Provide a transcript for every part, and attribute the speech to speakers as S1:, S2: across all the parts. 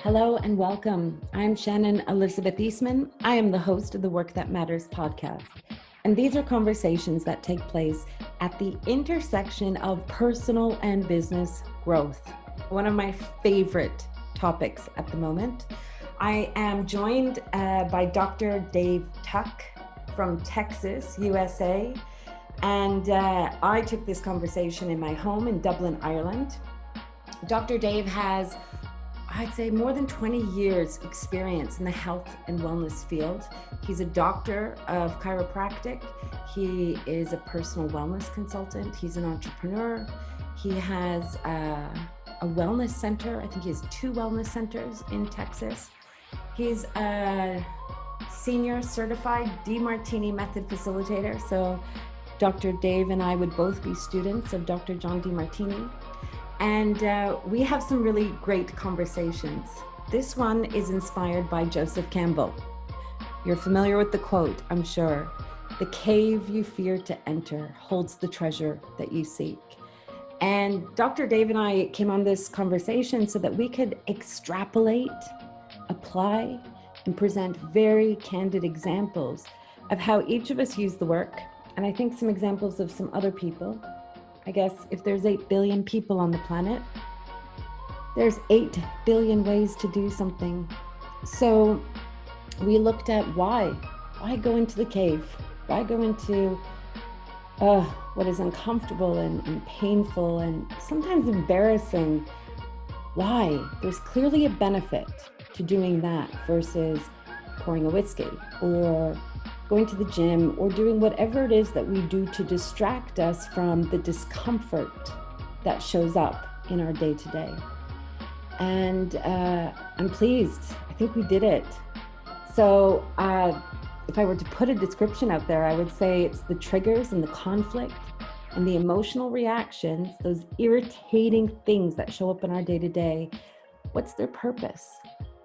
S1: Hello and welcome. I'm Shannon Elizabeth Eastman. I am the host of the Work That Matters podcast. And these are conversations that take place at the intersection of personal and business growth. One of my favorite topics at the moment. I am joined by Dr. Dave Tuck from Texas, USA. And I took this conversation in my home in Dublin, Ireland. Dr. Dave has, I'd say, more than 20 years experience in the health and wellness field. He's a doctor of chiropractic. He is a personal wellness consultant. He's an entrepreneur. He has a wellness center. I think he has 2 wellness centers in Texas. He's a senior certified DiMartini method facilitator. So Dr. Dave and I would both be students of Dr. John DiMartini. And we have some really great conversations. This one is inspired by Joseph Campbell. You're familiar with the quote, I'm sure. The cave you fear to enter holds the treasure that you seek. And Dr. Dave and I came on this conversation so that we could extrapolate, apply, and present very candid examples of how each of us use the work. And I think some examples of some other people. I guess if there's 8 billion people on the planet, there's 8 billion ways to do something. So we looked at why go into the cave? Why go into what is uncomfortable and painful and sometimes embarrassing? Why? There's clearly a benefit to doing that versus pouring a whiskey or going to the gym or doing whatever it is that we do to distract us from the discomfort that shows up in our day-to-day. And I'm pleased. I think we did it. So if I were to put a description out there, I would say it's the triggers and the conflict and the emotional reactions, those irritating things that show up in our day-to-day. What's their purpose?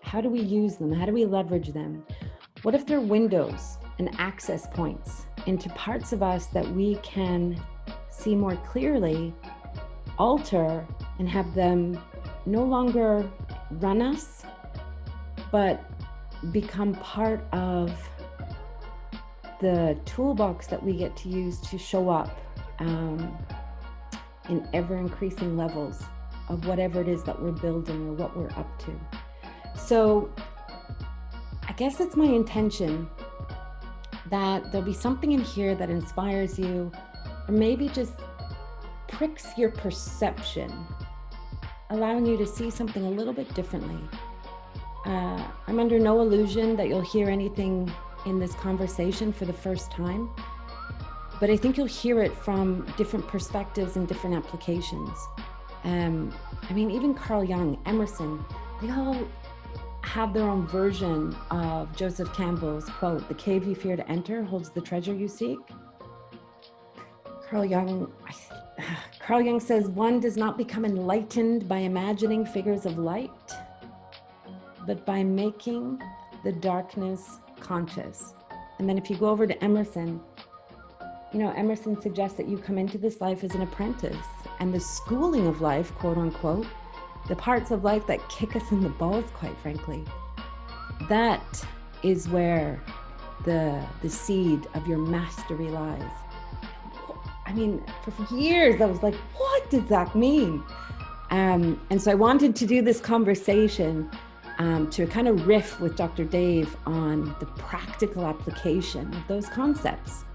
S1: How do we use them? How do we leverage them? What if they're windows and access points into parts of us that we can see more clearly, alter, and have them no longer run us, but become part of the toolbox that we get to use to show up in ever increasing levels of whatever it is that we're building or what we're up to. So I guess it's my intention that there'll be something in here that inspires you or maybe just pricks your perception, allowing you to see something a little bit differently. I'm under no illusion that you'll hear anything in this conversation for the first time, but I think you'll hear it from different perspectives and different applications. I mean, even Carl Jung, Emerson, they all have their own version of Joseph Campbell's quote, the cave you fear to enter holds the treasure you seek. Carl Jung says, one does not become enlightened by imagining figures of light, but by making the darkness conscious. And then if you go over to Emerson, Emerson suggests that you come into this life as an apprentice, and the schooling of life, quote unquote, the parts of life that kick us in the balls, quite frankly, that is where the seed of your mastery lies. I mean, for years I was like, what does that mean? And so I wanted to do this conversation to kind of riff with Dr. Dave on the practical application of those concepts.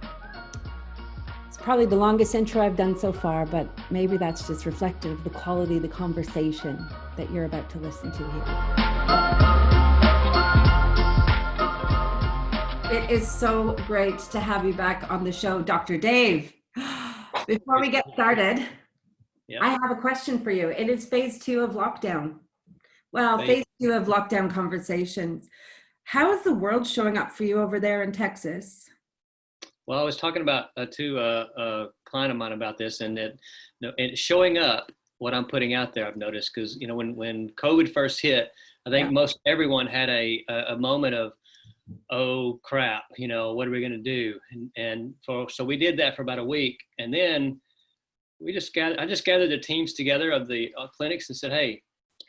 S1: It's probably the longest intro I've done so far, but maybe that's just reflective of the quality of the conversation that you're about to listen to here. It is so great to have you back on the show, Dr. Dave. Before we get started, I have a question for you. It is phase 2 of lockdown. Well, phase 2 of lockdown conversations. How is the world showing up for you over there in Texas?
S2: Well, I was talking about to a client of mine about this, and that and showing up what I'm putting out there, I've noticed, because when COVID first hit, I think most everyone had a moment of, oh crap, what are we going to do? So we did that for about a week, and then I just gathered the teams together of the clinics and said, hey,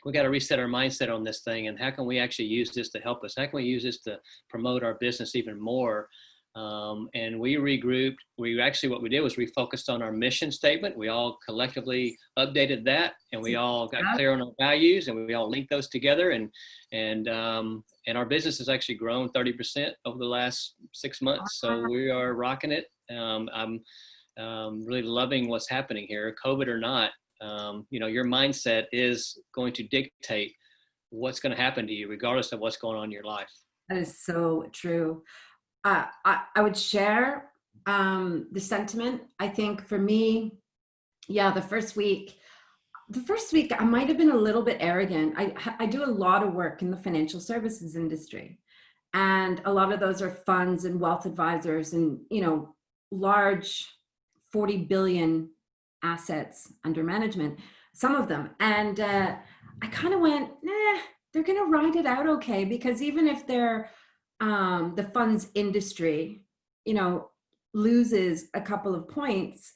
S2: we got to reset our mindset on this thing, and how can we actually use this to help us? How can we use this to promote our business even more? And we regrouped. What we did was we focused on our mission statement. We all collectively updated that, and we all got clear on our values, and we all linked those together. And our business has actually grown 30% over the last 6 months. So we are rocking it. I'm really loving what's happening here, COVID or not. Your mindset is going to dictate what's going to happen to you, regardless of what's going on in your life.
S1: That is so true. I would share the sentiment. I think for me, yeah, the first week I might have been a little bit arrogant. I do a lot of work in the financial services industry, and a lot of those are funds and wealth advisors and, large 40 billion assets under management, some of them. And I kind of went, nah, they're going to ride it out okay, because even if they're the funds industry, loses a couple of points,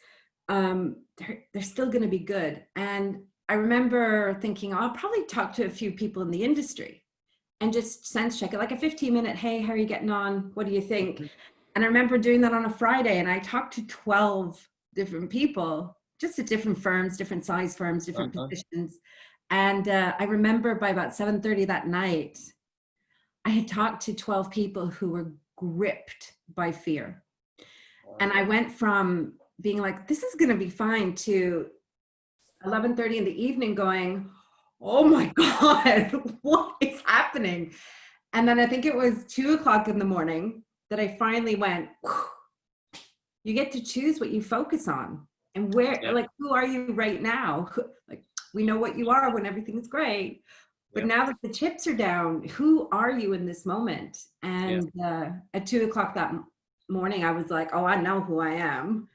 S1: they're still going to be good. And I remember thinking, I'll probably talk to a few people in the industry and just sense check it, like a 15-minute, hey, how are you getting on? What do you think? And I remember doing that on a Friday, and I talked to 12 different people, just at different firms, different size firms, different positions. And I remember by about 7:30 that night, I had talked to 12 people who were gripped by fear. And I went from being like, this is going to be fine, to 11:30 in the evening going, oh my God, what is happening? And then I think it was 2:00 in the morning that I finally went, you get to choose what you focus on, and where, like, who are you right now? Like, we know what you are when everything's great. But now that the chips are down, who are you in this moment? And at 2:00 that morning, I was like, oh, I know who I am.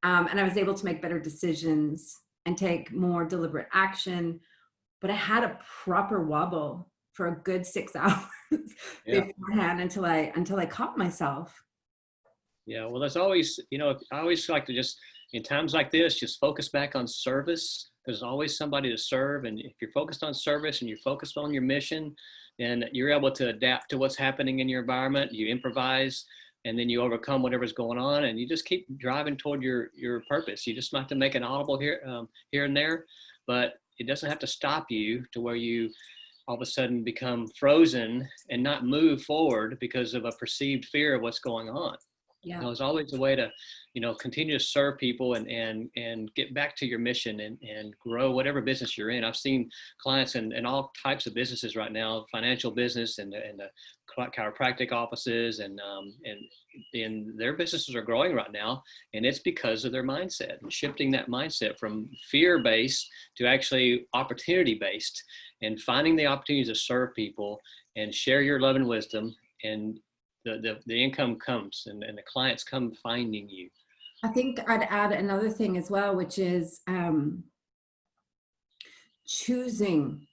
S1: And I was able to make better decisions and take more deliberate action. But I had a proper wobble for a good 6 hours beforehand until I caught myself.
S2: Yeah, well, there's always, I always like to just, in times like this, just focus back on service. There's always somebody to serve. And if you're focused on service and you're focused on your mission, then you're able to adapt to what's happening in your environment. You improvise, and then you overcome whatever's going on, and you just keep driving toward your purpose. You just might have to make an audible here and there, but it doesn't have to stop you to where you all of a sudden become frozen and not move forward because of a perceived fear of what's going on. Yeah. There's always a way to, continue to serve people and get back to your mission and grow whatever business you're in. I've seen clients in all types of businesses right now, financial business and the chiropractic offices, and their businesses are growing right now. And it's because of their mindset, and shifting that mindset from fear-based to actually opportunity-based, and finding the opportunities to serve people and share your love and wisdom, and the income comes and the clients come finding you.
S1: I think I'd add another thing as well, which is choosing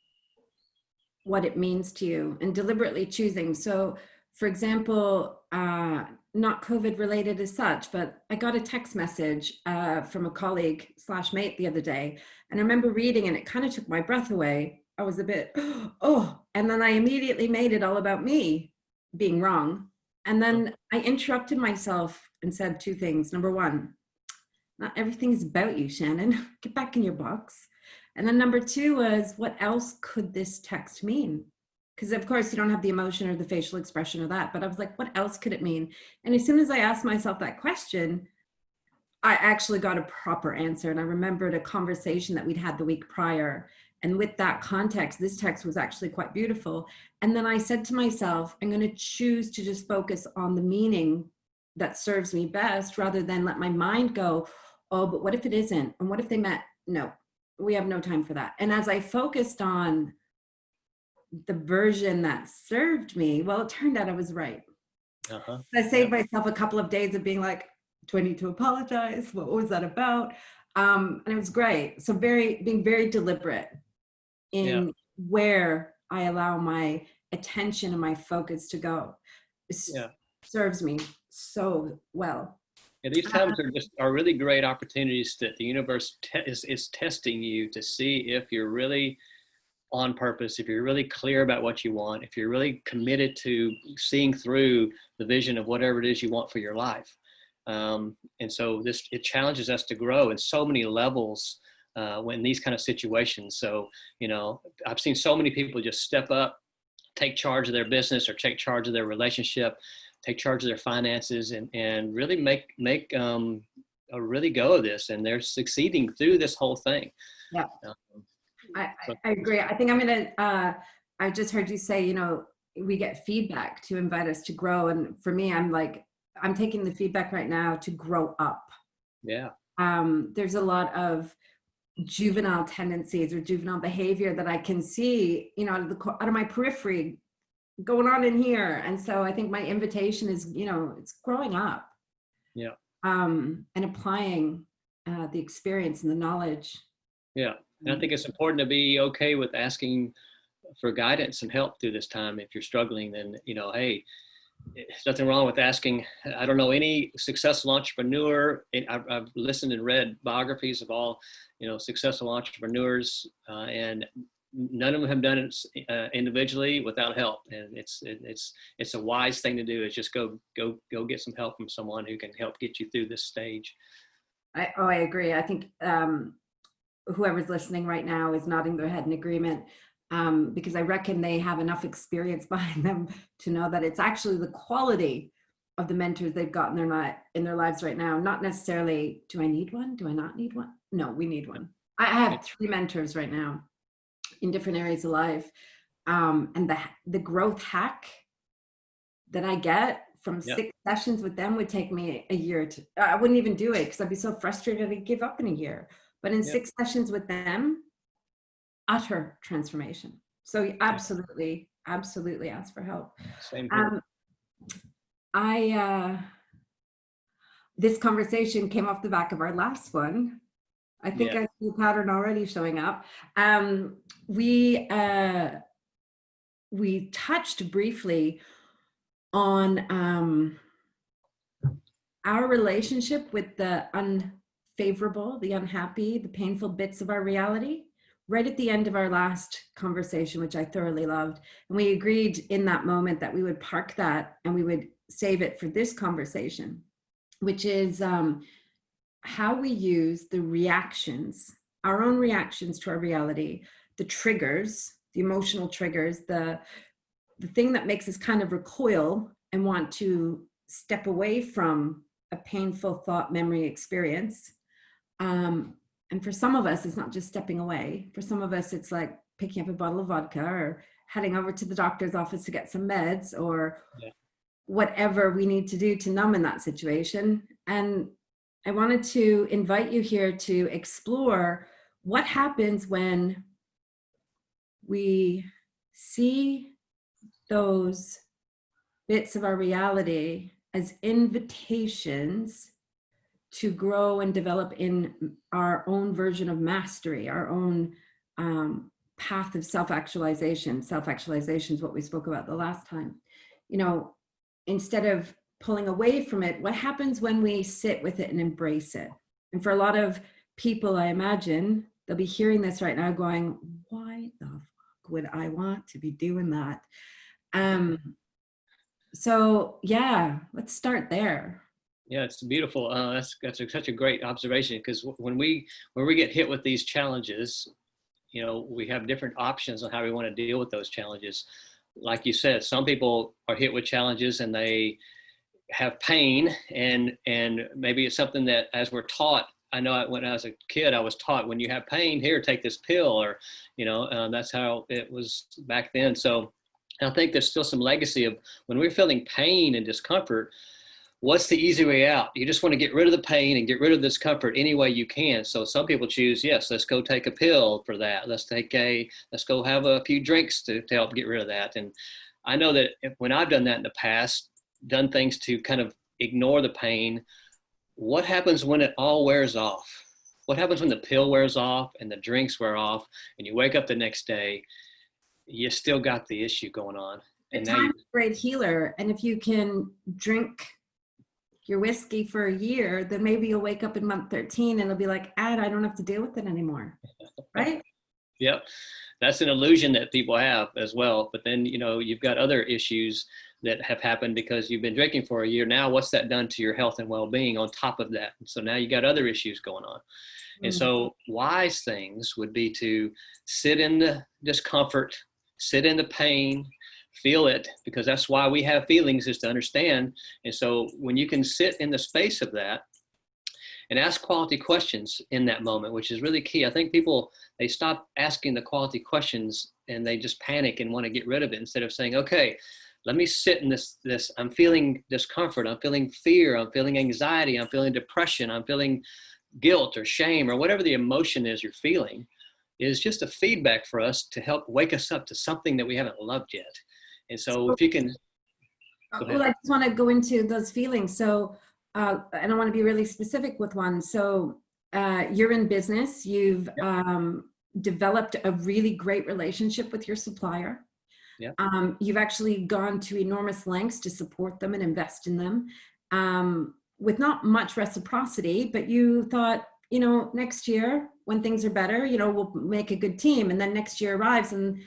S1: what it means to you and deliberately choosing. So, for example, not COVID related as such, but I got a text message from a colleague / mate the other day, and I remember reading, and it kind of took my breath away. I was a bit, and then I immediately made it all about me being wrong. And then I interrupted myself and said two things. Number one, not everything is about you, Shannon. Get back in your box. And then number two was, what else could this text mean? Because of course you don't have the emotion or the facial expression of that, but I was like, what else could it mean? And as soon as I asked myself that question, I actually got a proper answer. And I remembered a conversation that we'd had the week prior. And with that context, this text was actually quite beautiful. And then I said to myself, I'm going to choose to just focus on the meaning that serves me best, rather than let my mind go, oh, but what if it isn't? And what if they meant, no, we have no time for that. And as I focused on the version that served me, well, it turned out I was right. I saved myself a couple of days of being like, do I need to apologize? What was that about? And it was great. So being very deliberate in where I allow my attention and my focus to go. Serves me so well.
S2: Yeah, these times are really great opportunities that the universe is testing you to see if you're really on purpose, if you're really clear about what you want, if you're really committed to seeing through the vision of whatever it is you want for your life. And so it challenges us to grow in so many levels when these kind of situations. So, I've seen so many people just step up, take charge of their business or take charge of their relationship, take charge of their finances, and really make a really go of this, and they're succeeding through this whole thing.
S1: Yeah. I agree. I think I just heard you say, we get feedback to invite us to grow. And for me, I'm taking the feedback right now to grow up.
S2: Yeah.
S1: There's a lot of juvenile tendencies or juvenile behavior that I can see, out of my periphery going on in here. And so I think my invitation is, it's growing up.
S2: Yeah.
S1: And applying the experience and the knowledge.
S2: Yeah. And I think it's important to be okay with asking for guidance and help through this time. If you're struggling, then, hey, there's nothing wrong with asking. I don't know any successful entrepreneur. I've listened and read biographies of all, successful entrepreneurs, and none of them have done it individually without help. And it's a wise thing to do, is just go get some help from someone who can help get you through this stage.
S1: I agree. I think whoever's listening right now is nodding their head in agreement, because I reckon they have enough experience behind them to know that it's actually the quality of the mentors they've got in their lives right now. Not necessarily, do I need one? Do I not need one? No, we need one. I have 3 mentors right now in different areas of life. And the growth hack that I get from 6 sessions with them would take me a year I wouldn't even do it, because I'd be so frustrated I'd give up in a year. But in 6 sessions with them, utter transformation. So absolutely ask for help.
S2: Same here.
S1: This conversation came off the back of our last one. I think I see a pattern already showing up. We touched briefly on our relationship with the unfavorable, the unhappy, the painful bits of our reality, right at the end of our last conversation, which I thoroughly loved. And we agreed in that moment that we would park that and we would save it for this conversation, which is how we use the reactions, our own reactions to our reality, the triggers, the emotional triggers, the thing that makes us kind of recoil and want to step away from a painful thought, memory, experience. And for some of us, it's not just stepping away. For some of us, it's like picking up a bottle of vodka or heading over to the doctor's office to get some meds, or whatever we need to do to numb in that situation. And I wanted to invite you here to explore what happens when we see those bits of our reality as invitations to grow and develop in our own version of mastery, our own path of self-actualization. Self-actualization is what we spoke about the last time. Instead of pulling away from it, what happens when we sit with it and embrace it? And for a lot of people, I imagine, they'll be hearing this right now going, why the fuck would I want to be doing that? So yeah, let's start there.
S2: Yeah, it's beautiful. That's such a great observation, because when we get hit with these challenges, we have different options on how we want to deal with those challenges. Like you said, some people are hit with challenges and they have pain, and maybe it's something that, as we're taught, I know when I was a kid, I was taught, when you have pain, here, take this pill, or that's how it was back then. So I think there's still some legacy of, when we're feeling pain and discomfort, what's the easy way out? You just want to get rid of the pain and get rid of the discomfort any way you can. So some people choose, yes, let's go take a pill for that. Let's go have a few drinks to help get rid of that. And I know that when I've done that in the past, done things to kind of ignore the pain, what happens when it all wears off? What happens when the pill wears off and the drinks wear off and you wake up the next day, you still got the issue going on. And now
S1: time's a great healer. And if you can drink your whiskey for a year, then maybe you'll wake up in month 13 and it'll be like, I don't have to deal with it anymore. Right?
S2: Yep. that's an illusion that people have as well. But then, you know, you've got other issues that have happened because you've been drinking for a year. Now, what's that done to your health and well-being on top of that? So now you got other issues going on. And so wise things would be to sit in the discomfort, sit in the pain, feel it, because that's why we have feelings, is to understand. And so when you can sit in the space of that and ask quality questions in that moment, which is really key. I think people, they stop asking the quality questions and they just panic and want to get rid of it instead of saying, okay, let me sit in this, I'm feeling discomfort, I'm feeling fear, I'm feeling anxiety, I'm feeling depression, I'm feeling guilt or shame or whatever the emotion is you're feeling, is just a feedback for us to help wake us up to something that we haven't loved yet. And so if you can,
S1: well, I just want to go into those feelings. So, and I want to be really specific with one. So you're in business, you've developed a really great relationship with your supplier.
S2: Yeah.
S1: You've actually gone to enormous lengths to support them and invest in them with not much reciprocity, but you thought, you know, next year when things are better, you know, we'll make a good team. And then next year arrives and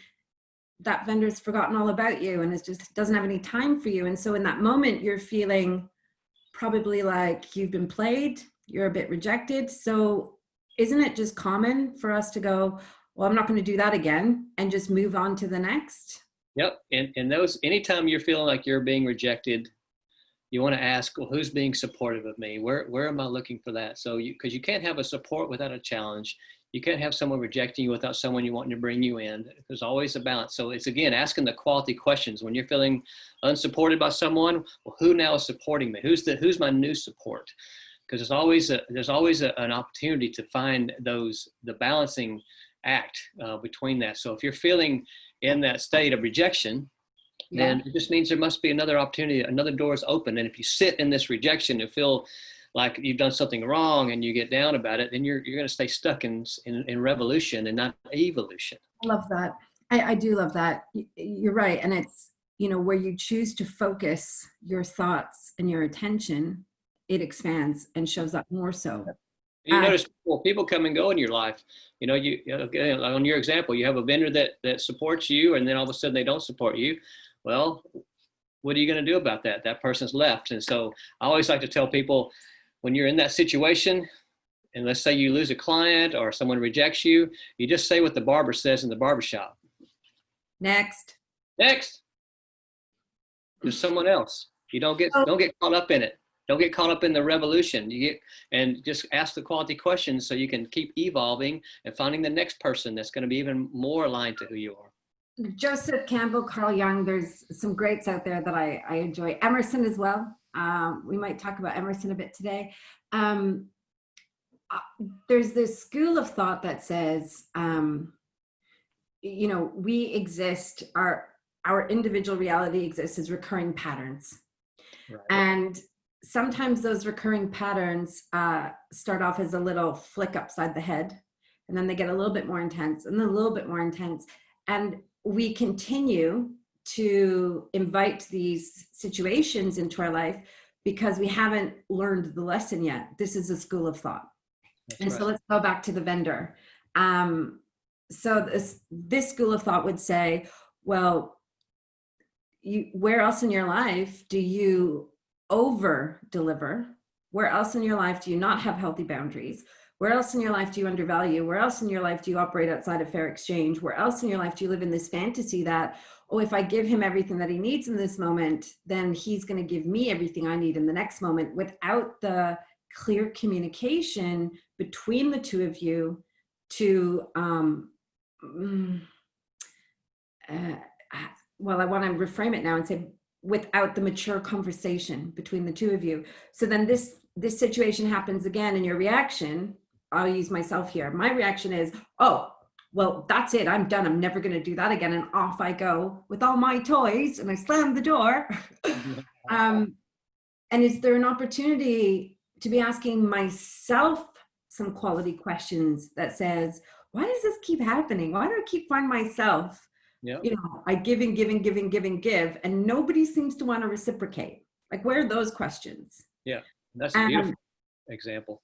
S1: that vendor's forgotten all about you and it just doesn't have any time for you. And so in that moment, you're feeling probably like you've been played, you're a bit rejected. So isn't it just common for us to go, well, I'm not going to do that again and just move on to the next?
S2: Yep. And those, anytime you're feeling like you're being rejected, you want to ask, well, who's being supportive of me? Where am I looking for that? So because you can't have a support without a challenge. You can't have someone rejecting you without someone you wanting to bring you in. There's always a balance. So it's, again, asking the quality questions. When you're feeling unsupported by someone, well, who now is supporting me? Who's my new support? Because there's always an opportunity to find the balancing act between that. So if you're feeling in that state of rejection, then it just means there must be another opportunity, another door is open. And if you sit in this rejection and feel like you've done something wrong and you get down about it, then you're going to stay stuck in revolution and not evolution.
S1: I love that. I do love that. You're right. And it's, you know, where you choose to focus your thoughts and your attention, it expands and shows up more so.
S2: You notice people come and go in your life. You know, on your example, you have a vendor that supports you and then all of a sudden they don't support you. Well, what are you going to do about that? That person's left. And so I always like to tell people, when you're in that situation, and let's say you lose a client or someone rejects you, you just say what the barber says in the barbershop. Next. There's someone else. You don't get caught up in it. Don't get caught up in the revolution. And just ask the quality questions so you can keep evolving and finding the next person that's going to be even more aligned to who you are.
S1: Joseph Campbell, Carl Jung, there's some greats out there that I enjoy. Emerson as well. We might talk about Emerson a bit today. There's this school of thought that says, you know, we exist, our individual reality exists as recurring patterns. Right. And sometimes those recurring patterns start off as a little flick upside the head, and then they get a little bit more intense and then a little bit more intense. And we continue to invite these situations into our life because we haven't learned the lesson yet. This is a school of thought. That's and right. So let's go back to the vendor. So this school of thought would say, well, where else in your life do you over deliver? Where else in your life do you not have healthy boundaries? Where else in your life do you undervalue? Where else in your life do you operate outside of fair exchange? Where else in your life do you live in this fantasy that, oh, if I give him everything that he needs in this moment, then he's going to give me everything I need in the next moment, without the clear communication between the two of you to, well, I want to reframe it now and say, without the mature conversation between the two of you. So then this situation happens again, and your reaction, I'll use myself here. My reaction is, oh, well, that's it. I'm done. I'm never going to do that again. And off I go with all my toys and I slam the door. And is there an opportunity to be asking myself some quality questions that says, why does this keep happening? Why do I keep finding myself, you know, I give and give and give and give and give, and nobody seems to want to reciprocate? Like, where are those questions?
S2: Yeah, that's a beautiful example.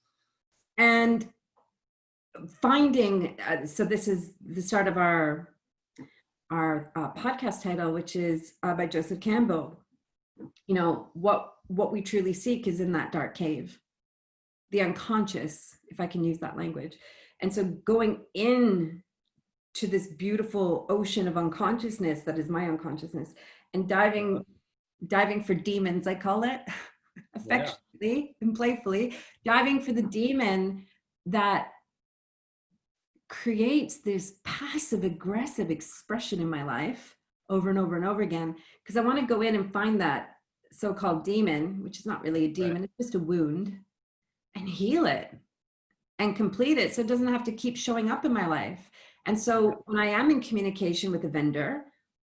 S1: And finding, so this is the start of our our podcast title, which is by Joseph Campbell. You know, what we truly seek is in that dark cave, the unconscious, if I can use that language. And so going in to this beautiful ocean of unconsciousness that is my unconsciousness, and diving for demons, I call it, affectionately and playfully, diving for the demon that creates this passive aggressive expression in my life over and over and over again, because I want to go in and find that so-called demon, which is not really a demon, it's just a wound, and heal it and complete it so it doesn't have to keep showing up in my life. And so when I am in communication with a vendor,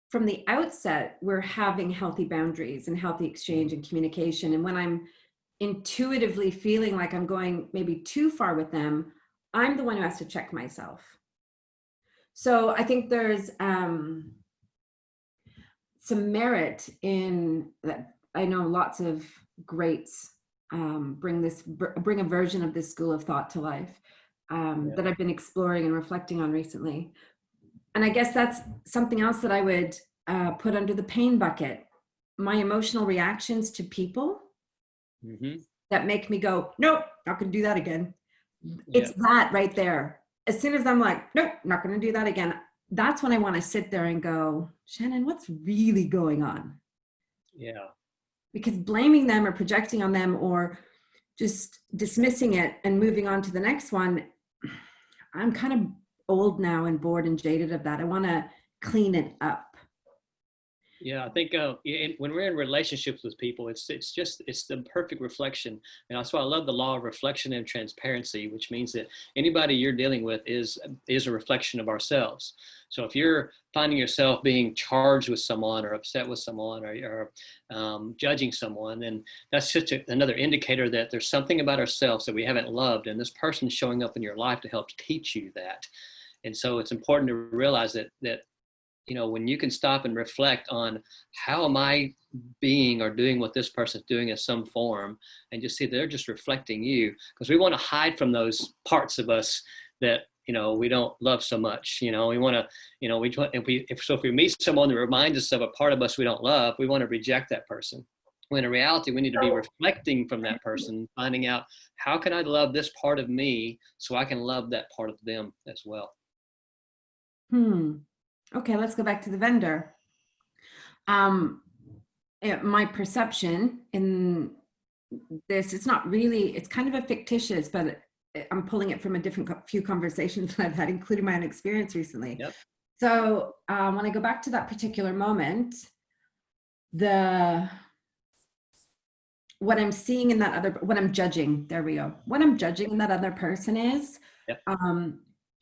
S1: from the outset, we're having healthy boundaries and healthy exchange and communication. And when I'm intuitively feeling like I'm going maybe too far with them, I'm the one who has to check myself. So I think there's some merit in that. I know lots of greats bring a version of this school of thought to life that I've been exploring and reflecting on recently. And I guess that's something else that I would put under the pain bucket. My emotional reactions to people that make me go, nope, not going to do that again. It's that right there. As soon as I'm like, nope, not going to do that again. That's when I want to sit there and go, Shannon, what's really going on?
S2: Yeah.
S1: Because blaming them or projecting on them or just dismissing it and moving on to the next one, I'm kind of old now and bored and jaded of that. I want to clean it up.
S2: Yeah, I think when we're in relationships with people, it's the perfect reflection, and that's why I love the law of reflection and transparency, which means that anybody you're dealing with is a reflection of ourselves. So if you're finding yourself being charged with someone or upset with someone or judging someone, then that's just another indicator that there's something about ourselves that we haven't loved, and this person's showing up in your life to help teach you that. And so it's important to realize that you know, when you can stop and reflect on how am I being or doing what this person's doing in some form, and just see they're just reflecting you, because we want to hide from those parts of us that, you know, we don't love so much. You know, we want to, you know, if we meet someone that reminds us of a part of us we don't love, we want to reject that person. When in reality, we need to be reflecting from that person, finding out how can I love this part of me so I can love that part of them as well.
S1: Okay, let's go back to the vendor. My perception in this, it's not really, it's kind of a fictitious, but I'm pulling it from a few conversations that I've had, including my own experience recently.
S2: Yep.
S1: So when I go back to that particular moment, what I'm seeing in that what I'm judging, there we go. What I'm judging in that other person is,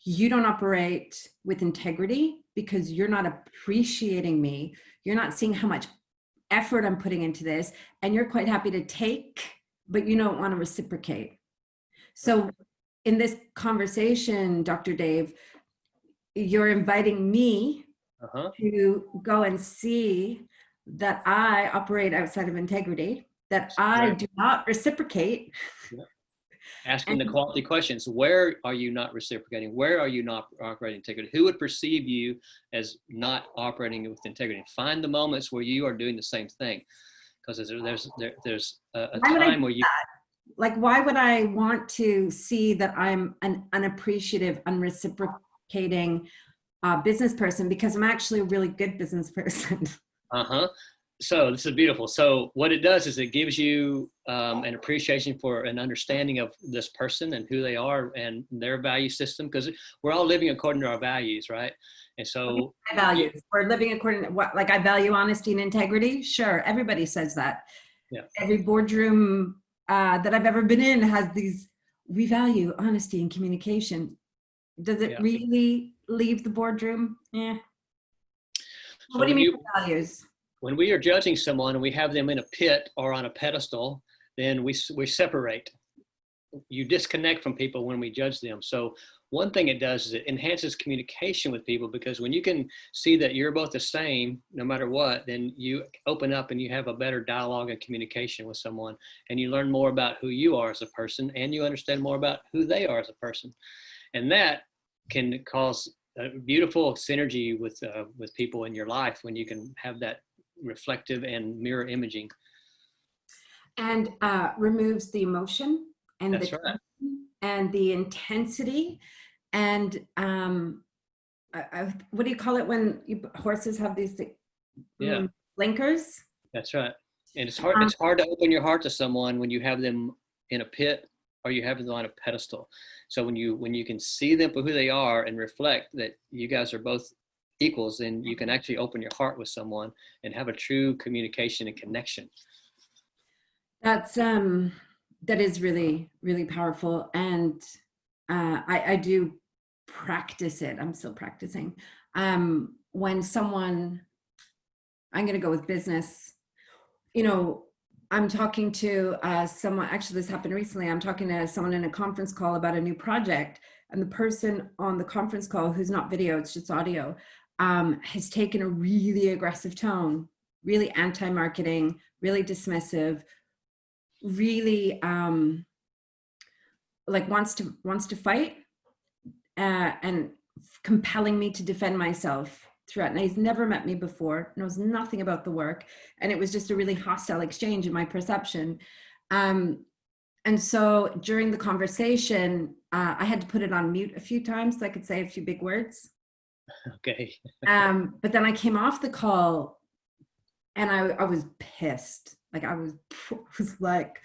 S1: you don't operate with integrity because you're not appreciating me. You're not seeing how much effort I'm putting into this, and you're quite happy to take, but you don't want to reciprocate. So in this conversation, Dr. Dave, you're inviting me to go and see that I operate outside of integrity, that I do not reciprocate.
S2: Asking the quality questions. Where are you not reciprocating? Where are you not operating integrity? Who would perceive you as not operating with integrity? Find the moments where you are doing the same thing, because there's a time where you.
S1: Like, why would I want to see that I'm an unappreciative, unreciprocating business person? Because I'm actually a really good business person.
S2: So this is beautiful. So what it does is it gives you an appreciation for an understanding of this person and who they are and their value system, because we're all living according to our values, right? And so
S1: values, we're living according to what, like I value honesty and integrity. Sure, everybody says that. Yeah. Every boardroom that I've ever been in has these, we value honesty and communication. Does it really leave the boardroom? Yeah. So what do you mean by values?
S2: When we are judging someone and we have them in a pit or on a pedestal, then we separate. You disconnect from people when we judge them. So one thing it does is it enhances communication with people, because when you can see that you're both the same, no matter what, then you open up and you have a better dialogue and communication with someone, and you learn more about who you are as a person, and you understand more about who they are as a person. And that can cause a beautiful synergy with people in your life when you can have that reflective and mirror imaging.
S1: And removes the emotion and
S2: That's
S1: the
S2: right.
S1: tension and the intensity and what do you call it when horses have these
S2: Yeah,
S1: blinkers?
S2: that's right. And it's hard to open your heart to someone when you have them in a pit or you have them on a pedestal. So when you can see them for who they are and reflect that you guys are both equals, then you can actually open your heart with someone and have a true communication and connection.
S1: That's that is really, really powerful. And I do practice it. I'm still practicing. When someone, I'm going to go with business, I'm talking to someone, actually this happened recently. I'm talking to someone in a conference call about a new project, and the person on the conference call, who's not video, it's just audio, has taken a really aggressive tone, really anti-marketing, really dismissive, really like wants to fight, and compelling me to defend myself throughout. And he's never met me before, knows nothing about the work, and it was just a really hostile exchange in my perception. And so during the conversation, I had to put it on mute a few times so I could say a few big words.
S2: Okay.
S1: But then I came off the call and I was pissed. Like I was like,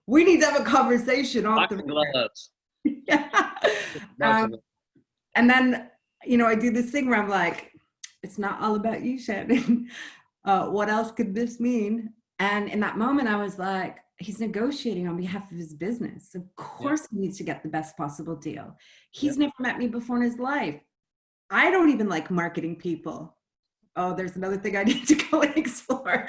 S1: we need to have a conversation off the
S2: gloves.
S1: Yeah. And then, I do this thing where I'm like, it's not all about you, Shannon. What else could this mean? And in that moment, I was like, he's negotiating on behalf of his business. Of course, he needs to get the best possible deal. He's never met me before in his life. I don't even like marketing people. Oh, there's another thing I need to go and explore.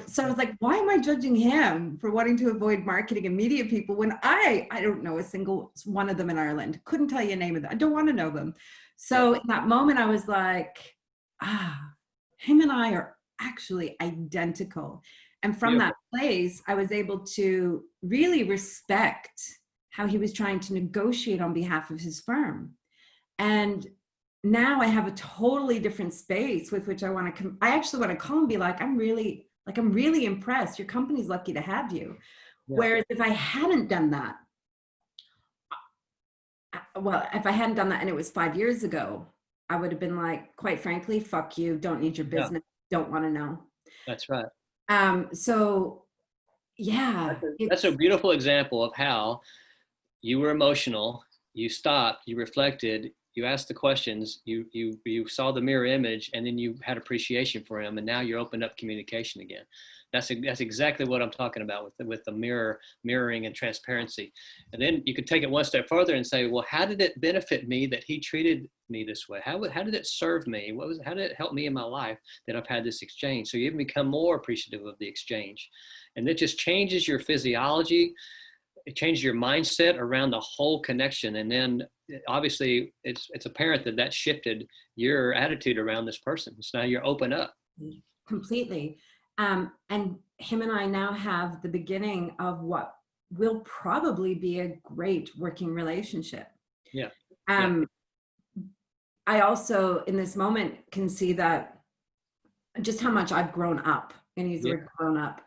S1: So I was like, why am I judging him for wanting to avoid marketing and media people when I don't know a single one of them in Ireland? Couldn't tell you a name of them. I don't want to know them. So in that moment, I was like, him and I are actually identical. And from that place, I was able to really respect how he was trying to negotiate on behalf of his firm. And now I have a totally different space with which I actually want to call and be like, I'm really impressed. Your company's lucky to have you. Yeah. Whereas if I hadn't done that, and it was 5 years ago, I would have been like, quite frankly, fuck you. Don't need your business. Don't want to know.
S2: That's right.
S1: So yeah.
S2: That's a beautiful example of how you were emotional, you stopped, you reflected, you asked the questions, you saw the mirror image, and then you had appreciation for him, and now you're opened up communication again. That's exactly what I'm talking about with the mirroring and transparency. And then you could take it one step further and say, well, how did it benefit me that he treated me this way? How did it serve me? How did it help me in my life that I've had this exchange? So you even become more appreciative of the exchange. And it just changes your physiology. It changes your mindset around the whole connection. And then obviously it's apparent that shifted your attitude around this person. So now you're open up.
S1: Completely. And him and I now have the beginning of what will probably be a great working relationship.
S2: Yeah.
S1: I also, in this moment, can see that just how much I've grown up, and use the word grown up.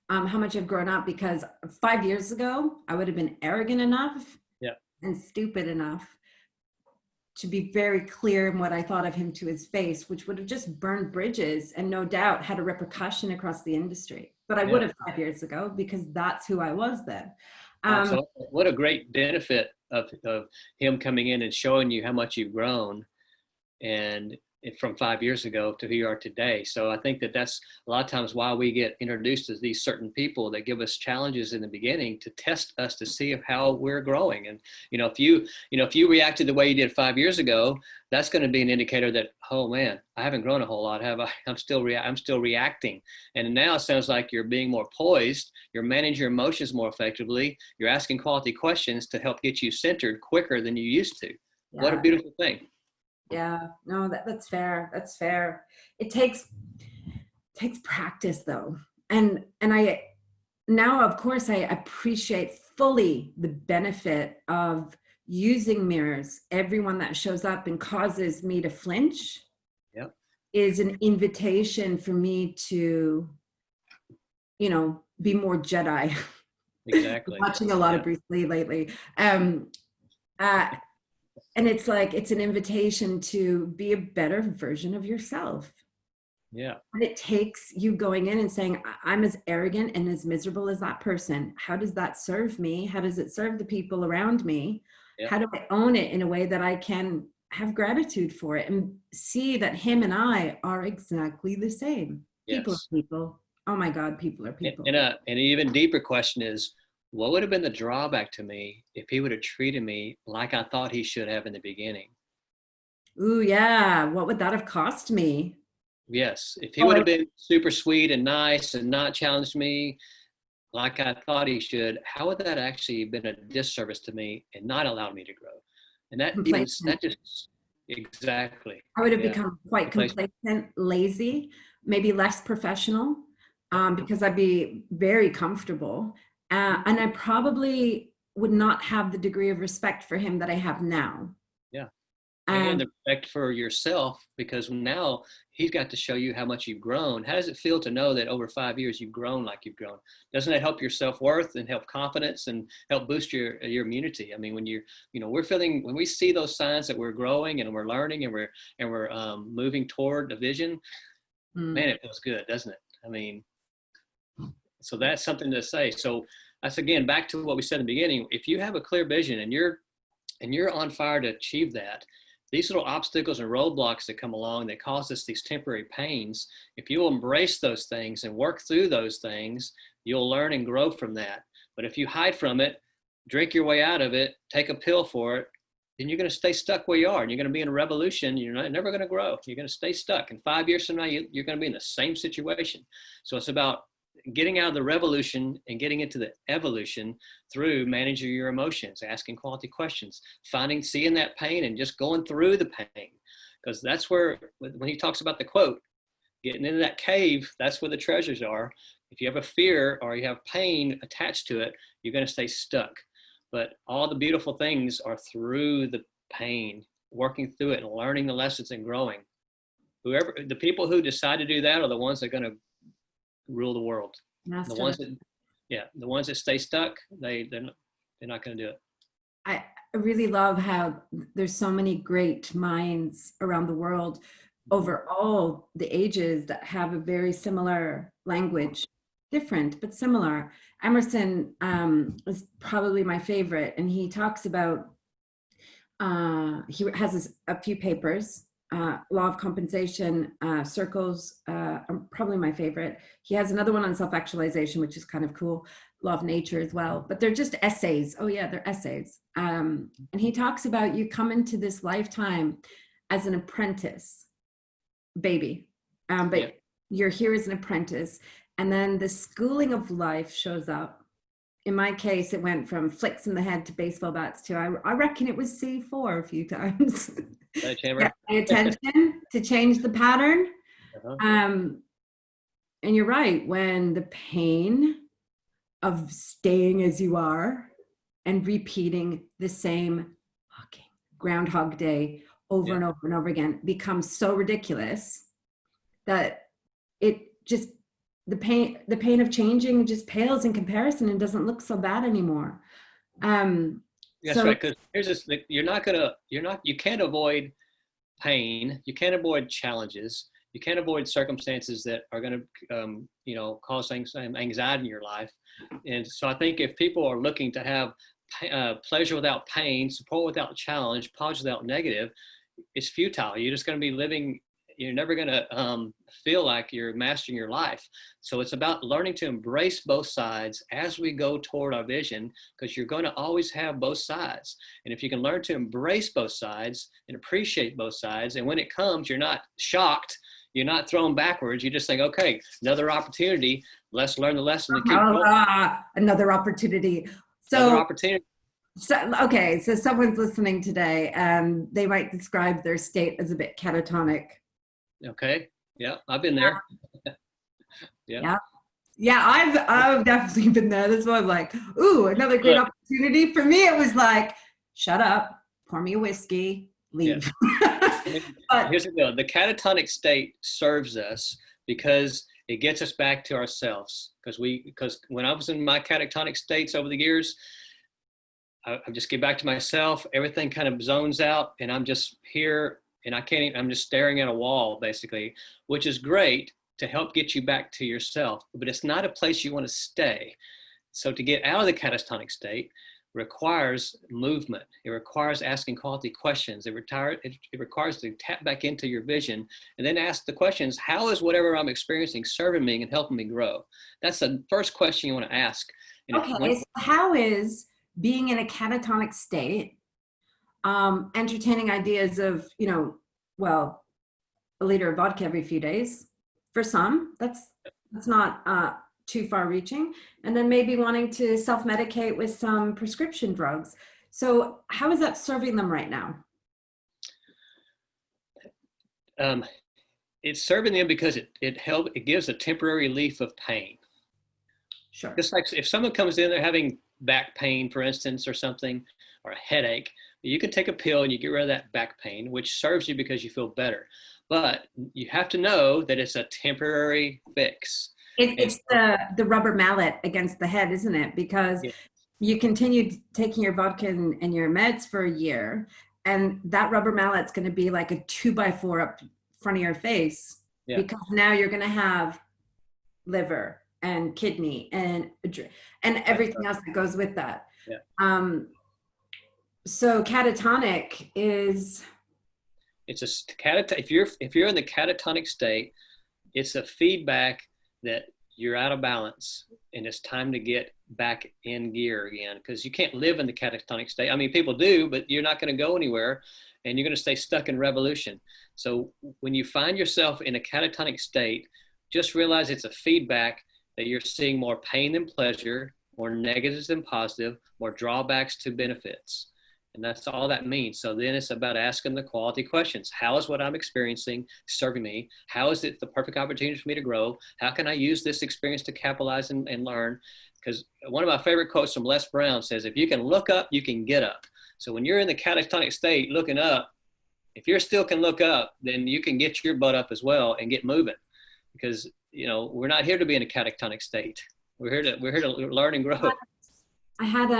S1: How much I've grown up, because 5 years ago, I would have been arrogant enough and stupid enough to be very clear in what I thought of him to his face, which would have just burned bridges and no doubt had a repercussion across the industry. But I would have 5 years ago, because that's who I was then.
S2: So what a great benefit of him coming in and showing you how much you've grown, and from 5 years ago to who you are today. So I think that's a lot of times why we get introduced to these certain people that give us challenges in the beginning to test us to see how we're growing. And if you reacted the way you did 5 years ago, that's going to be an indicator that, oh man, I haven't grown a whole lot, have I? I'm still reacting. And now it sounds like you're being more poised. You're managing your emotions more effectively. You're asking quality questions to help get you centered quicker than you used to. Yeah. What a beautiful thing.
S1: Yeah, no, that's fair. That's fair. It takes practice though. And I now, of course, I appreciate fully the benefit of using mirrors, everyone that shows up and causes me to flinch
S2: Yep.
S1: is an invitation for me to, be more Jedi.
S2: Exactly.
S1: Watching a lot
S2: Yeah.
S1: of Bruce Lee lately. Uh, and it's like, it's an invitation to be a better version of yourself.
S2: Yeah.
S1: But it takes you going in and saying, I'm as arrogant and as miserable as that person. How does that serve me? How does it serve the people around me?
S2: Yep.
S1: How do I own it in a way that I can have gratitude for it and see that him and I are exactly the same? People
S2: Yes.
S1: are people. Oh my God, people are people.
S2: And an even deeper question is, what would have been the drawback to me if he would have treated me like I thought he should have in the beginning?
S1: Ooh, yeah. What would that have cost me?
S2: Yes. If he
S1: Oh,
S2: would have been super sweet and nice and not challenged me like I thought he should, how would that actually been a disservice to me and not allowed me to grow? And
S1: complacent.
S2: that just exactly.
S1: I would have
S2: Yeah.
S1: become quite
S2: Complacent.
S1: complacent, lazy, maybe less professional, because I'd be very comfortable. And I probably would not have the degree of respect for him that I have now.
S2: Yeah. And
S1: Um,
S2: the respect for yourself, because now he's got to show you how much you've grown. How does it feel to know that over 5 years you've grown like you've grown? Doesn't that help your self-worth and help confidence and help boost your immunity? I mean, when when we see those signs that we're growing and we're learning and we're moving toward a vision, man, it feels good, doesn't it? I mean, so that's something to say. So that's, again, back to what we said in the beginning. If you have a clear vision and you're on fire to achieve that, these little obstacles and roadblocks that come along that cause us these temporary pains, if you embrace those things and work through those things, you'll learn and grow from that. But if you hide from it, drink your way out of it, take a pill for it, then you're going to stay stuck where you are, and you're going to be in a revolution. You're never going to grow. You're going to stay stuck. And 5 years from now, you're going to be in the same situation. So it's about getting out of the revolution and getting into the evolution through managing your emotions, asking quality questions, seeing that pain and just going through the pain. Because that's where, when he talks about the quote, getting into that cave, that's where the treasures are. If you have a fear or you have pain attached to it, you're going to stay stuck. But all the beautiful things are through the pain, working through it and learning the lessons and growing. The people who decide to do that are the ones that are going to rule the world. The ones that stay stuck, they're not going to do it.
S1: I really love how there's so many great minds around the world over all the ages that have a very similar language, different but similar. Emerson is probably my favorite, and he talks about he has a few papers. Law of compensation, circles, are probably my favorite. He has another one on self-actualization, which is kind of cool. Law of nature as well, but they're just essays. Oh yeah, they're essays. And he talks about you come into this lifetime as an apprentice, baby, but you're here as an apprentice, and then the schooling of life shows up. In my case, it went from flicks in the head to baseball bats to, I reckon it was C4 a few times. Pay attention to change the pattern. And you're right, when the pain of staying as you are and repeating the same fucking Groundhog Day over and over and over again becomes so ridiculous that it just, the pain of changing just pales in comparison and doesn't look so bad anymore.
S2: That's right. Because here's this: you can't avoid pain. You can't avoid challenges. You can't avoid circumstances that are going to, cause anxiety in your life. And so I think if people are looking to have pleasure without pain, support without challenge, positive without negative, it's futile. You're just going to be living. You're never going to feel like you're mastering your life. So it's about learning to embrace both sides as we go toward our vision, because you're going to always have both sides. And if you can learn to embrace both sides and appreciate both sides, and when it comes, you're not shocked, you're not thrown backwards. You just think, okay, another opportunity. Let's learn the lesson and keep going.
S1: Another opportunity.
S2: Another opportunity.
S1: Okay, so someone's listening today, and they might describe their state as a bit catatonic.
S2: Okay. Yeah, I've been there.
S1: Yeah, I've definitely been there. That's why I'm like, ooh, another great opportunity. For me, it was like, shut up, pour me a whiskey,
S2: Yeah.
S1: leave.
S2: I mean,
S1: But
S2: here's the deal. The catatonic state serves us because it gets us back to ourselves. Because when I was in my catatonic states over the years, I just get back to myself. Everything kind of zones out, and I'm just here, and I can't. Even, I'm just staring at a wall, basically, which is great to help get you back to yourself. But it's not a place you want to stay. So to get out of the catatonic state requires movement. It requires asking quality questions. It requires to tap back into your vision and then ask the questions, how is whatever I'm experiencing serving me and helping me grow? That's the first question you want to ask. And
S1: okay, so how is being in a catatonic state entertaining ideas of, well, a liter of vodka every few days? For some, that's not too far reaching. And then maybe wanting to self-medicate with some prescription drugs. So how is that serving them right now?
S2: It's serving them because it gives a temporary relief of pain.
S1: Sure.
S2: Just like if someone comes in, they're having back pain, for instance, or something, or a headache, you can take a pill and you get rid of that back pain, which serves you because you feel better. But you have to know that it's a temporary fix.
S1: It's the rubber mallet against the head, isn't it? Because
S2: Yeah,
S1: you continue taking your vodka and your meds for a year, and that rubber mallet's going to be like a 2x4 up front of your face,
S2: yeah,
S1: because now you're going to have liver and kidney and everything else that goes with that.
S2: yeah.
S1: So catatonic is,
S2: It's if you're in the catatonic state, it's a feedback that you're out of balance and it's time to get back in gear again, because you can't live in the catatonic state. I mean, people do, but you're not going to go anywhere and you're going to stay stuck in revolution. So when you find yourself in a catatonic state, just realize it's a feedback that you're seeing more pain than pleasure, more negatives than positive, more drawbacks to benefits. And that's all that means. So then it's about asking the quality questions. How is what I'm experiencing serving me? How is it the perfect opportunity for me to grow? How can I use this experience to capitalize and learn? Because one of my favorite quotes from Les Brown says, if you can look up, you can get up. So when you're in the catatonic state looking up, if you still can look up, then you can get your butt up as well and get moving. Because, we're not here to be in a catatonic state. We're here to learn and grow.
S1: I had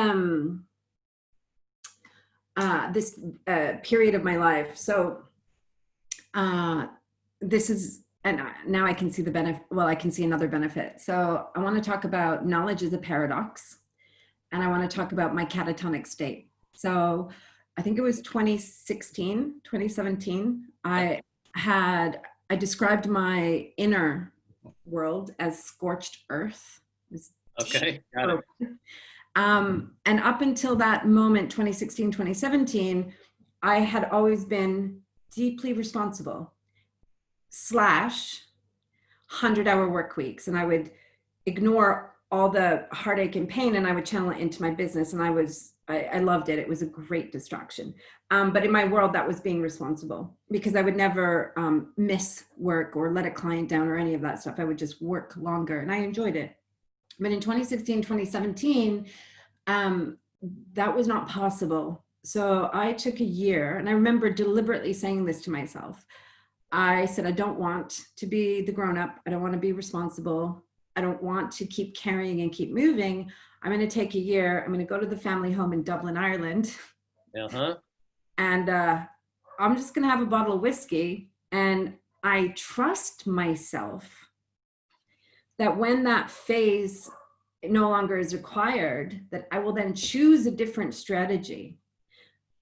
S1: this period of my life. So this is, and now I can see the benefit. Well, I can see another benefit. So I want to talk about knowledge as a paradox, and I want to talk about my catatonic state. So I think it was 2016, 2017. I described my inner world as scorched earth.
S2: Okay, got it.
S1: And up until that moment, 2016, 2017, I had always been deeply responsible / 100-hour work weeks. And I would ignore all the heartache and pain and I would channel it into my business. And I loved it. It was a great distraction. But in my world, that was being responsible, because I would never miss work or let a client down or any of that stuff. I would just work longer and I enjoyed it. But in 2016, 2017, that was not possible. So I took a year, and I remember deliberately saying this to myself. I said, I don't want to be the grown-up. I don't want to be responsible. I don't want to keep carrying and keep moving. I'm going to take a year. I'm going to go to the family home in Dublin, Ireland.
S2: Uh-huh.
S1: And I'm just going to have a bottle of whiskey. And I trust myself that when that phase no longer is required, that I will then choose a different strategy.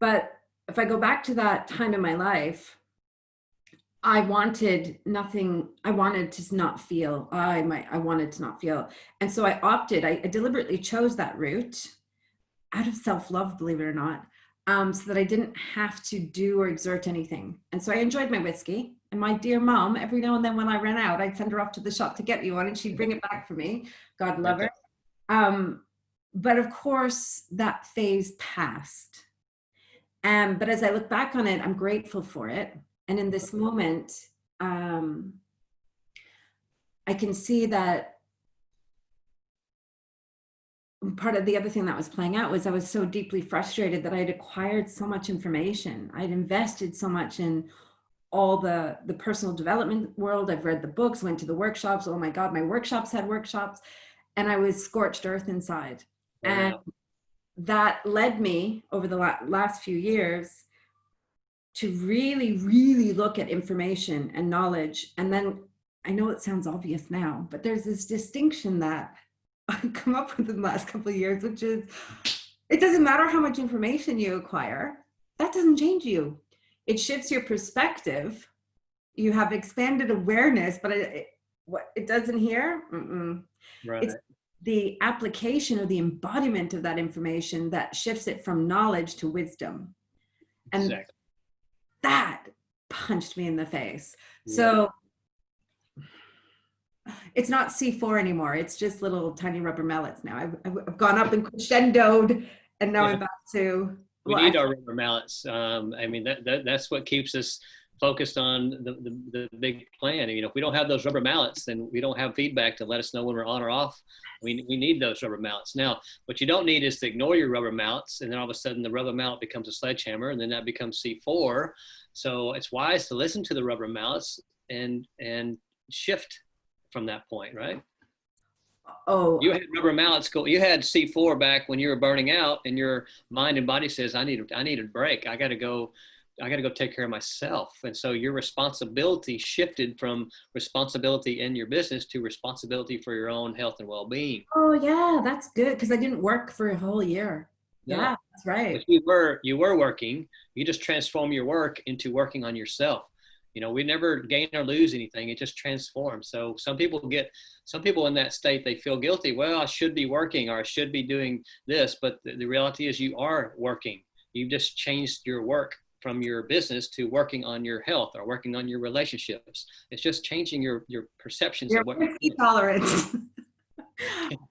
S1: But if I go back to that time in my life, I wanted nothing. I wanted to not feel. I wanted to not feel. And so I opted, I deliberately chose that route out of self-love, believe it or not, so that I didn't have to do or exert anything. And so I enjoyed my whiskey. And my dear mom, every now and then when I ran out, I'd send her off to the shop to get me one and she'd bring it back for me. God love her. But of course, that phase passed. But as I look back on it, I'm grateful for it. And in this moment, I can see that part of the other thing that was playing out was I was so deeply frustrated that I had acquired so much information. I'd invested so much in all the personal development world. I've read the books, went to the workshops. Oh my God, my workshops had workshops, and I was scorched earth inside. And
S2: Wow.
S1: that led me over the last few years to really, really look at information and knowledge. And then I know it sounds obvious now, but there's this distinction that I've come up with in the last couple of years, which is it doesn't matter how much information you acquire, that doesn't change you. It shifts your perspective. You have expanded awareness, but what it doesn't here,
S2: Right.
S1: it's the application or the embodiment of that information that shifts it from knowledge to wisdom. And
S2: Exactly.
S1: that punched me in the face.
S2: Yeah.
S1: So it's not C4 anymore. It's just little tiny rubber mallets now. I've gone up and crescendoed, and now I'm back to.
S2: We need our rubber mallets. I mean, that's what keeps us focused on the big plan. And, you know, if we don't have those rubber mallets, then we don't have feedback to let us know when we're on or off. We need those rubber mallets. Now, what you don't need is to ignore your rubber mallets, and then all of a sudden the rubber mallet becomes a sledgehammer, and then that becomes C4. So it's wise to listen to the rubber mallets and shift from that point, right?
S1: Oh,
S2: you had rubber mallets go. You had C4 back when you were burning out, and your mind and body says, I need a break. I got to go take care of myself. And so your responsibility shifted from responsibility in your business to responsibility for your own health and well-being.
S1: Oh yeah, that's good, because I didn't work for a whole year. No. Yeah, that's right.
S2: But you were working. You just transform your work into working on yourself. You know, we never gain or lose anything. It just transforms. So some people in that state, they feel guilty. Well, I should be working, or I should be doing this. But the reality is you are working. You've just changed your work from your business to working on your health or working on your relationships. It's just changing your perceptions of what you're doing.
S1: Tolerance.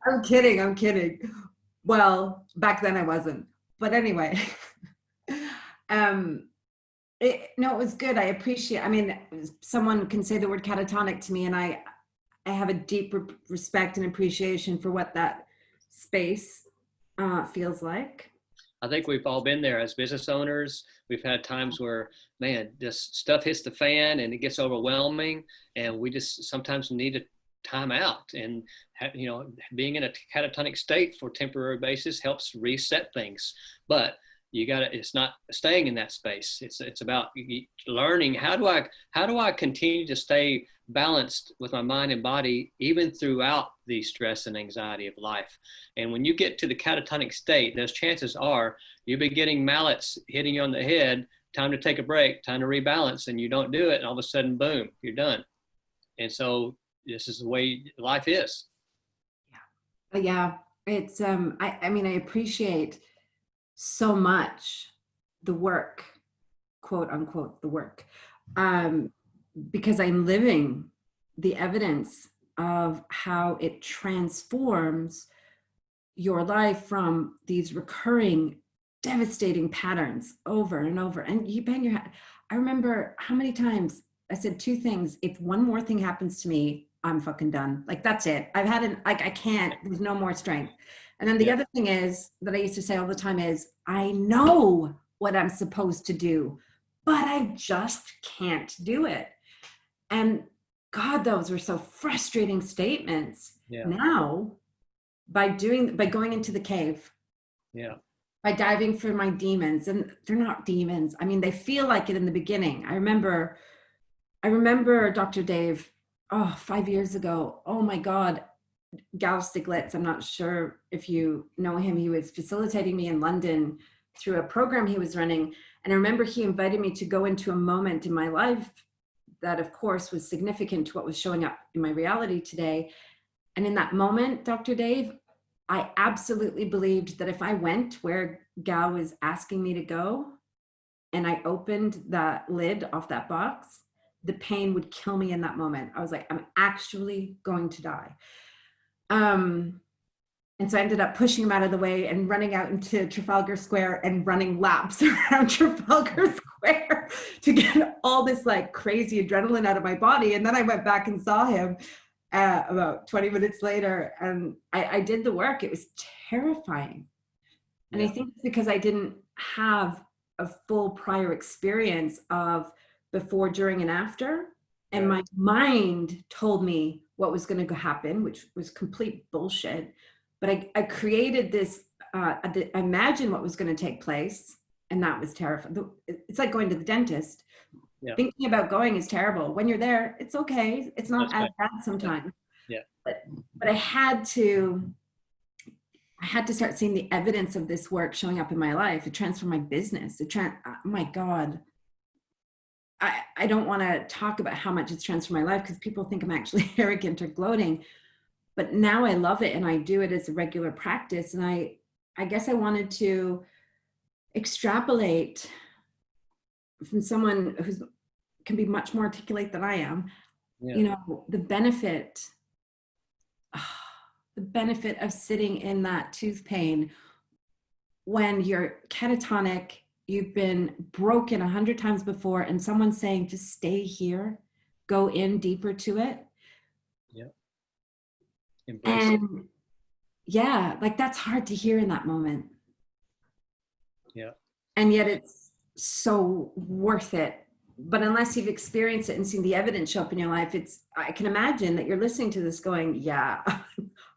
S1: I'm kidding. Well, back then I wasn't. But anyway, it was good. I appreciate, I mean, someone can say the word catatonic to me, and I have a deep respect and appreciation for what that space feels like.
S2: I think we've all been there as business owners. We've had times where, man, this stuff hits the fan and it gets overwhelming, and we just sometimes need a time out. And, you know, being in a catatonic state for a temporary basis helps reset things. But it's not staying in that space. It's about learning how do I continue to stay balanced with my mind and body even throughout the stress and anxiety of life. And when you get to the catatonic state, those chances are you'll be getting mallets hitting you on the head, time to take a break, time to rebalance, and you don't do it, and all of a sudden, boom, you're done. And so this is the way life is.
S1: Yeah, it's I mean, I appreciate so much the work, quote unquote, the work, because I'm living the evidence of how it transforms your life from these recurring devastating patterns over and over. And you bang your head. I remember how many times I said two things. If one more thing happens to me, I'm fucking done. Like, that's it. I can't, there's no more strength. And then the other thing is that I used to say all the time is, I know what I'm supposed to do, but I just can't do it. And God, those were so frustrating statements. Yeah. Now, by going into the cave, by diving for my demons, and they're not demons. I mean, they feel like it in the beginning. I remember Dr. Dave, 5 years ago. Oh my God. Gal Stiglitz, I'm not sure if you know him. He was facilitating me in London through a program he was running. And I remember he invited me to go into a moment in my life that, of course, was significant to what was showing up in my reality today. And in that moment, Dr. Dave, I absolutely believed that if I went where Gal was asking me to go, and I opened that lid off that box, the pain would kill me in that moment. I was like, I'm actually going to die. And so I ended up pushing him out of the way and running out into Trafalgar Square and running laps around Trafalgar Square to get all this like crazy adrenaline out of my body. And then I went back and saw him. about 20 minutes later, and I did the work. It was terrifying. And I
S2: Yeah.
S1: think it's because I didn't have a full prior experience of before, during, and after. And
S2: Right.
S1: my mind told me what was going to happen, which was complete bullshit. But I created this, I imagined what was going to take place. And that was terrifying. It's like going to the dentist.
S2: Yeah.
S1: Thinking about going is terrible. When you're there, it's okay. It's not
S2: That's
S1: as
S2: right.
S1: bad sometimes.
S2: Yeah.
S1: But I had to start seeing the evidence of this work showing up in my life. It transformed my business. Oh my God. I don't want to talk about how much it's transformed my life because people think I'm actually arrogant or gloating. But now I love it and I do it as a regular practice. And I guess I wanted to extrapolate from someone who can be much more articulate than I am,
S2: Yeah.
S1: you know, the benefit of sitting in that tooth pain when you're catatonic, you've been broken 100 times before, and someone's saying, just stay here, go in deeper to it.
S2: Yeah. Embrace it.
S1: And yeah, like that's hard to hear in that moment.
S2: Yeah.
S1: And yet it's so worth it. But unless you've experienced it and seen the evidence show up in your life, I can imagine that you're listening to this going, yeah,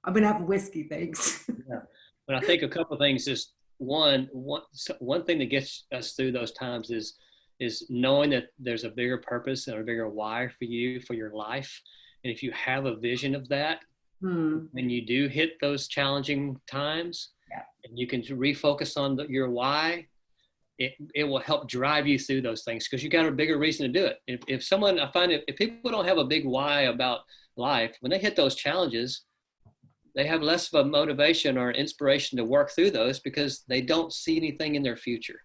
S1: I'm going to have a whiskey, thanks.
S2: Yeah. But I think a couple of things is one thing that gets us through those times is knowing that there's a bigger purpose and a bigger why for you, for your life. And if you have a vision of that, when you do hit those challenging times,
S1: Yeah.
S2: and you can refocus on your why, it will help drive you through those things because you got a bigger reason to do it. I find if people don't have a big why about life, when they hit those challenges, they have less of a motivation or inspiration to work through those because they don't see anything in their future.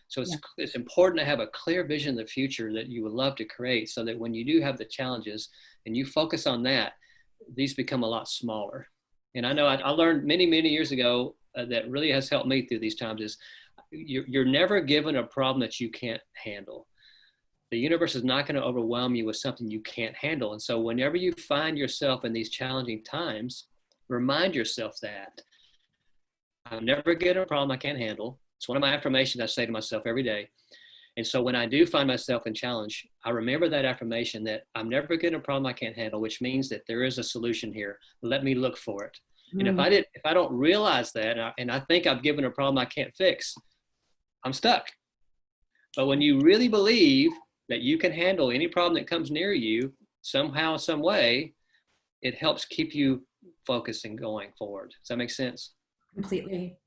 S2: So it's important to have a clear vision of the future that you would love to create so that when you do have the challenges and you focus on that, these become a lot smaller. And I know I learned many, many years ago that really has helped me through these times is you're never given a problem that you can't handle. The universe is not going to overwhelm you with something you can't handle. And so whenever you find yourself in these challenging times, remind yourself that I'm never getting a problem I can't handle. It's one of my affirmations I say to myself every day. And so when I do find myself in challenge, I remember that affirmation that I'm never getting a problem I can't handle, which means that there is a solution here. Let me look for it. And if I don't realize that, and I think I've given a problem I can't fix, I'm stuck. But when you really believe that you can handle any problem that comes near you somehow, some way, it helps keep you focused and going forward. Does that make sense?
S1: Completely.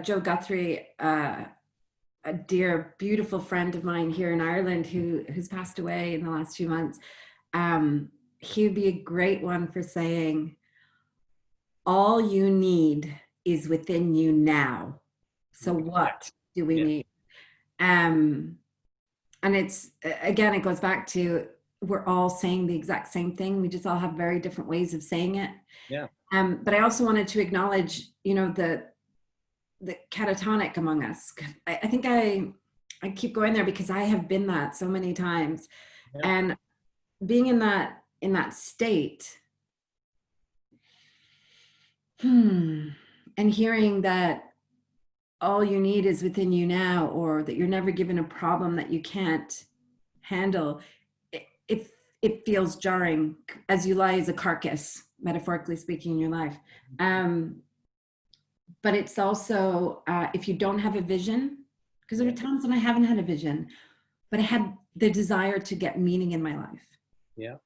S1: Joe Guthrie, a dear, beautiful friend of mine here in Ireland who's passed away in the last few months, he'd be a great one for saying, all you need is within you now. So what do we need? And it's, again, it goes back to, we're all saying the exact same thing. We just all have very different ways of saying it.
S2: Yeah.
S1: But I also wanted to acknowledge, the catatonic among us. I think I keep going there because I have been that so many times. Yeah. And being in that state, and hearing that all you need is within you now, or that you're never given a problem that you can't handle, it feels jarring as you lie as a carcass, metaphorically speaking, in your life. But it's also, if you don't have a vision, because there are times when I haven't had a vision, but I had the desire to get meaning in my life.
S2: Yeah.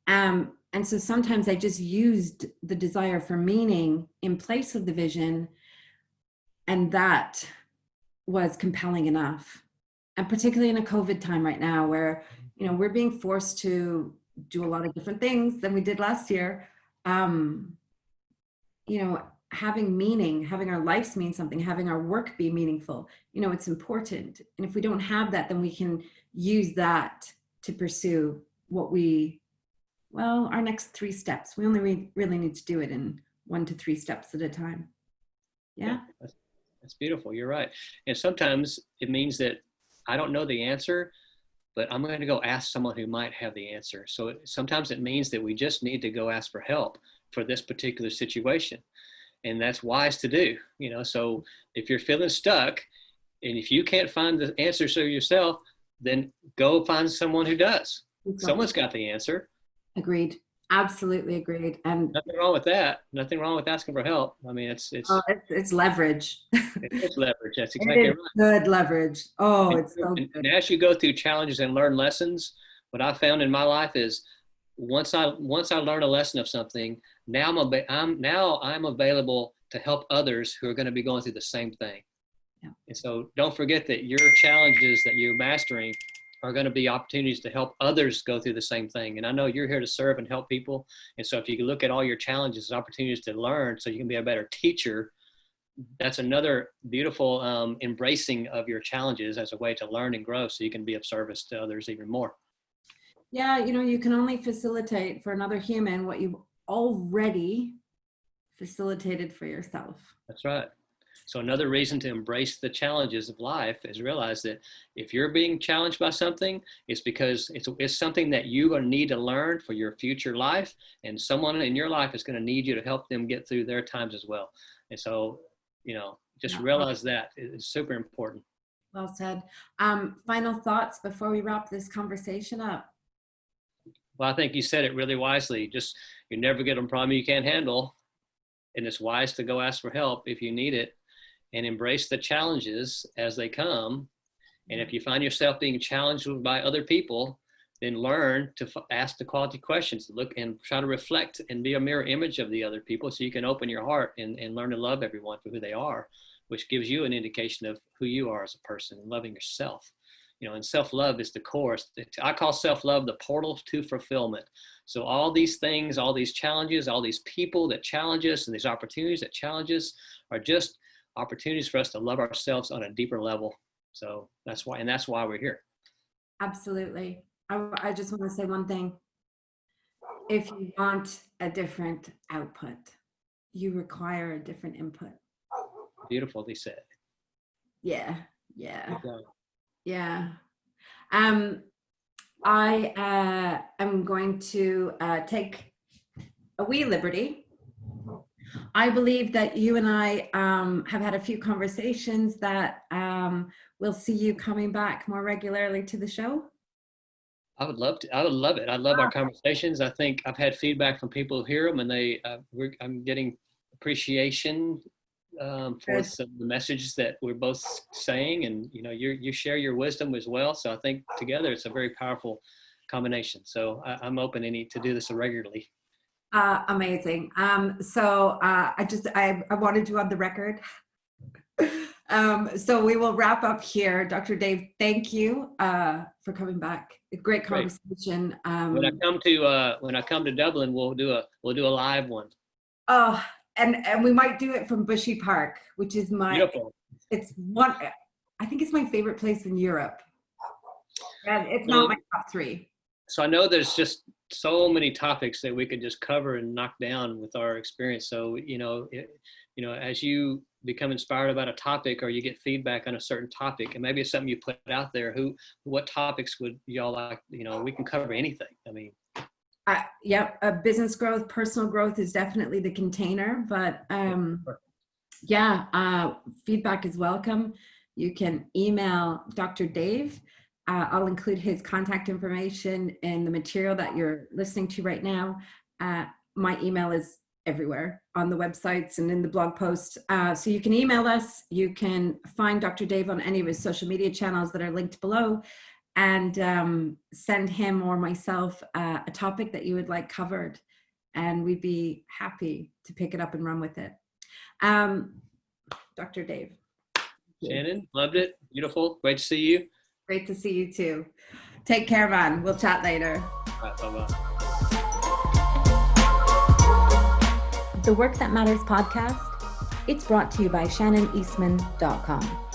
S1: And so sometimes I just used the desire for meaning in place of the vision, and that was compelling enough. And particularly in a COVID time right now, where we're being forced to do a lot of different things than we did last year. Having meaning, having our lives mean something, having our work be meaningful, it's important. And if we don't have that, then we can use that to pursue our next 3 steps. We only really need to do it in 1 to 3 steps at a time. Yeah.
S2: That's beautiful. You're right. And sometimes it means that I don't know the answer, but I'm going to go ask someone who might have the answer. So sometimes it means that we just need to go ask for help for this particular situation. And that's wise to do, so if you're feeling stuck and if you can't find the answer to yourself, then go find someone who does. Exactly. Someone's got the answer.
S1: Agreed. Absolutely agreed. And
S2: nothing wrong with that. Nothing wrong with asking for help. I mean, it's
S1: leverage.
S2: It's leverage. That's exactly right.
S1: Good leverage. Oh, it's so good.
S2: And as you go through challenges and learn lessons, what I found in my life is once I learn a lesson of something, now I'm available to help others who are going to be going through the same thing. Yeah. And so don't forget that your challenges that you're mastering are going to be opportunities to help others go through the same thing. And I know you're here to serve and help people. And so if you can look at all your challenges as opportunities to learn so you can be a better teacher, that's another beautiful embracing of your challenges as a way to learn and grow so you can be of service to others even more.
S1: Yeah, you can only facilitate for another human what you've already facilitated for yourself.
S2: That's right. So another reason to embrace the challenges of life is realize that if you're being challenged by something, it's because it's something that you're going to need to learn for your future life, and someone in your life is going to need you to help them get through their times as well. And so, just realize that is super important.
S1: Well said. Final thoughts before we wrap this conversation up.
S2: Well, I think you said it really wisely. Just, you never get a problem you can't handle. And it's wise to go ask for help if you need it, and embrace the challenges as they come. And if you find yourself being challenged by other people, then learn to ask the quality questions, look and try to reflect and be a mirror image of the other people so you can open your heart and learn to love everyone for who they are, which gives you an indication of who you are as a person and loving yourself. And self-love is the core. I call self-love the portal to fulfillment. So all these things, all these challenges, all these people that challenge us and these opportunities that challenge us are just opportunities for us to love ourselves on a deeper level. So that's why we're here.
S1: Absolutely. I just want to say one thing. If you want a different output, you require a different input.
S2: Beautifully said.
S1: Yeah. I am going to take a wee liberty. I believe that you and I have had a few conversations that we'll see you coming back more regularly to the show.
S2: I would love to. I would love it. I love our conversations. I think I've had feedback from people who hear them, and I'm getting appreciation for the messages that we're both saying, and you share your wisdom as well. So I think together it's a very powerful combination. So I'm open to do this regularly.
S1: Amazing. So I wanted you on the record. So we will wrap up here. Dr. Dave, thank you for coming back. A great conversation.
S2: When I come to Dublin, we'll do a live one.
S1: Oh, and we might do it from Bushy Park, which is
S2: beautiful.
S1: I think it's my favorite place in Europe. And it's not my top 3.
S2: So I know there's just so many topics that we could just cover and knock down with our experience. So, as you become inspired about a topic or you get feedback on a certain topic, and maybe it's something you put out there, what topics would y'all like, we can cover anything. I mean,
S1: business growth, personal growth is definitely the container, but feedback is welcome. You can email Dr. Dave. I'll include his contact information in the material that you're listening to right now. My email is everywhere on the websites and in the blog posts. So you can email us. You can find Dr. Dave on any of his social media channels that are linked below, and send him or myself a topic that you would like covered, and we'd be happy to pick it up and run with it. Dr. Dave.
S2: Shannon, loved it. Beautiful. Great to see you.
S1: Great to see you too. Take care, man. We'll chat later.
S2: All right, bye-bye.
S1: The Work That Matters podcast, it's brought to you by ShannonEastman.com.